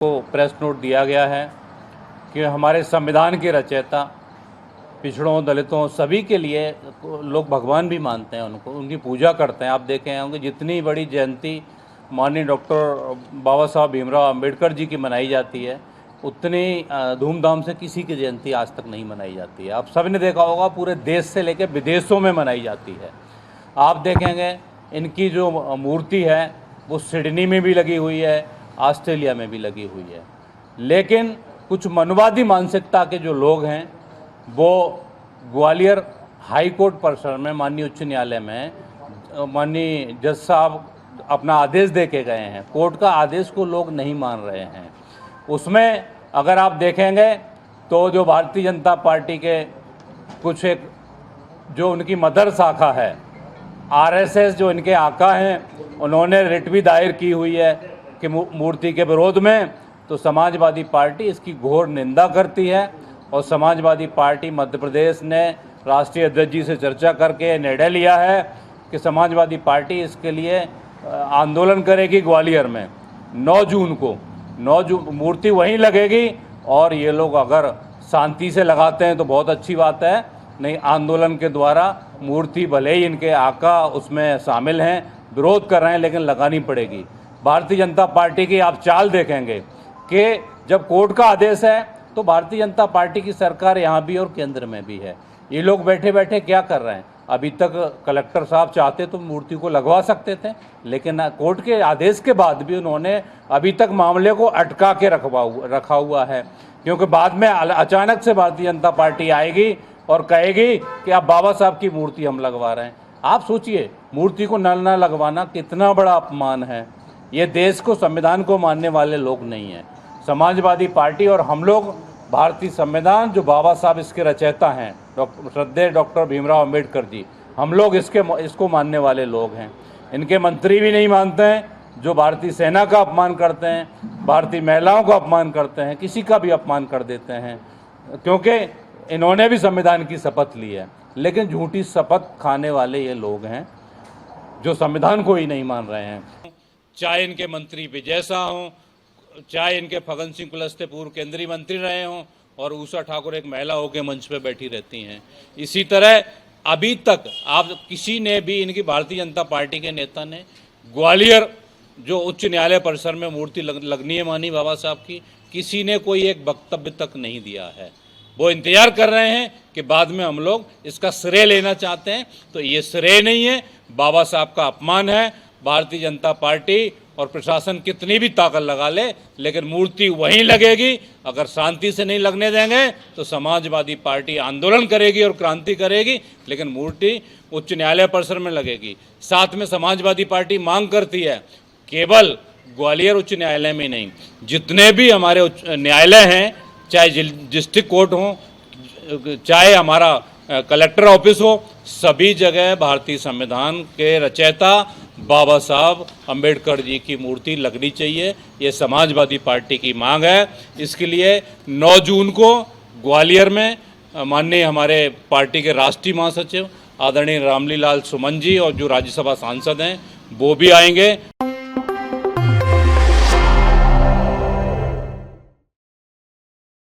को press note दिया गया है कि हमारे संविधान के रचयिता पिछड़ों, दलितों, सभी के लिए लोग भगवान भी मानते हैं, उनको उनकी पूजा करते हैं। आप देखे होंगे जितनी बड़ी जयंती माननीय डॉक्टर बाबा साहब भीमराव अंबेडकर जी की मनाई जाती है, उतनी धूमधाम से किसी की जयंती आज तक नहीं मनाई जाती है। आप सब ने देखा होगा पूरे देश से लेकर विदेशों में मनाई जाती है। आप देखेंगे इनकी जो मूर्ति है वो सिडनी में भी लगी हुई है, ऑस्ट्रेलिया में भी लगी हुई है। लेकिन कुछ मनुवादी मानसिकता के जो लोग हैं वो ग्वालियर हाई कोर्ट परिसर में माननीय उच्च न्यायालय में माननीय जज साहब अपना आदेश दे के गए हैं। कोर्ट का आदेश को लोग नहीं मान रहे हैं। उसमें अगर आप देखेंगे तो जो भारतीय जनता पार्टी के कुछ एक जो उनकी मदर शाखा है, आरएसएस जो इनके आका हैं, उन्होंने रिट भी दायर की हुई है कि मूर्ति के विरोध में। तो समाजवादी पार्टी इसकी घोर निंदा करती है और समाजवादी पार्टी मध्य प्रदेश ने राष्ट्रीय अध्यक्ष जी से चर्चा करके निर्णय लिया है कि समाजवादी पार्टी इसके लिए आंदोलन करेगी। ग्वालियर में 9 जून को 9 जून मूर्ति वहीं लगेगी और ये लोग अगर शांति से लगाते हैं तो बहुत अच्छी बात है, नहीं आंदोलन के द्वारा मूर्ति भले ही इनके आका उसमें शामिल हैं, विरोध कर रहे हैं, लेकिन लगानी पड़ेगी। भारतीय जनता पार्टी की आप चाल देखेंगे कि जब कोर्ट का आदेश है तो भारतीय जनता पार्टी की सरकार यहाँ भी और केंद्र में भी है। ये लोग बैठे बैठे क्या कर रहे हैं? अभी तक कलेक्टर साहब चाहते तो मूर्ति को लगवा सकते थे, लेकिन कोर्ट के आदेश के बाद भी उन्होंने अभी तक मामले को अटका के रखा हुआ है, क्योंकि बाद में अचानक से भारतीय जनता पार्टी आएगी और कहेगी कि आप बाबा साहब की मूर्ति हम लगवा रहे हैं। आप सोचिए, मूर्ति को न लगवाना कितना बड़ा अपमान है। ये देश को, संविधान को मानने वाले लोग नहीं हैं। समाजवादी पार्टी और हम लोग भारतीय संविधान जो बाबा साहब इसके रचयिता हैं, श्रद्धेय डॉक्टर भीमराव अंबेडकर जी, हम लोग इसको मानने वाले लोग हैं। इनके मंत्री भी नहीं मानते हैं, जो भारतीय सेना का अपमान करते हैं, भारतीय महिलाओं का अपमान करते हैं, किसी का भी अपमान कर देते हैं, क्योंकि इन्होंने भी संविधान की शपथ ली है। लेकिन झूठी शपथ खाने वाले ये लोग हैं जो संविधान को ही नहीं मान रहे हैं। चाहे इनके मंत्री विजय शाह हों, चाहे इनके फगन सिंह कुलस्ते पूर्व केंद्रीय मंत्री रहे हों और उषा ठाकुर एक महिला होकर मंच पे बैठी रहती हैं। इसी तरह अभी तक आप किसी ने भी, इनकी भारतीय जनता पार्टी के नेता ने ग्वालियर जो उच्च न्यायालय परिसर में मूर्ति लगनी है माननीय बाबा साहब की, किसी ने कोई एक वक्तव्य तक नहीं दिया है। वो इंतजार कर रहे हैं कि बाद में हम लोग इसका श्रेय लेना चाहते हैं। तो ये श्रेय नहीं है, बाबा साहब का अपमान है। भारतीय जनता पार्टी और प्रशासन कितनी भी ताकत लगा ले, लेकिन मूर्ति वहीं लगेगी। अगर शांति से नहीं लगने देंगे तो समाजवादी पार्टी आंदोलन करेगी और क्रांति करेगी, लेकिन मूर्ति उच्च न्यायालय परिसर में लगेगी। साथ में समाजवादी पार्टी मांग करती है केवल ग्वालियर उच्च न्यायालय में नहीं, जितने भी हमारे न्यायालय हैं, चाहे डिस्ट्रिक्ट कोर्ट हो, चाहे हमारा कलेक्टर ऑफिस हो, सभी जगह भारतीय संविधान के रचयिता बाबा साहब अंबेडकर जी की मूर्ति लगनी चाहिए। ये समाजवादी पार्टी की मांग है। इसके लिए 9 जून को ग्वालियर में माननीय हमारे पार्टी के राष्ट्रीय महासचिव आदरणीय रामलीलाल सुमन जी और जो राज्यसभा सांसद हैं वो भी आएंगे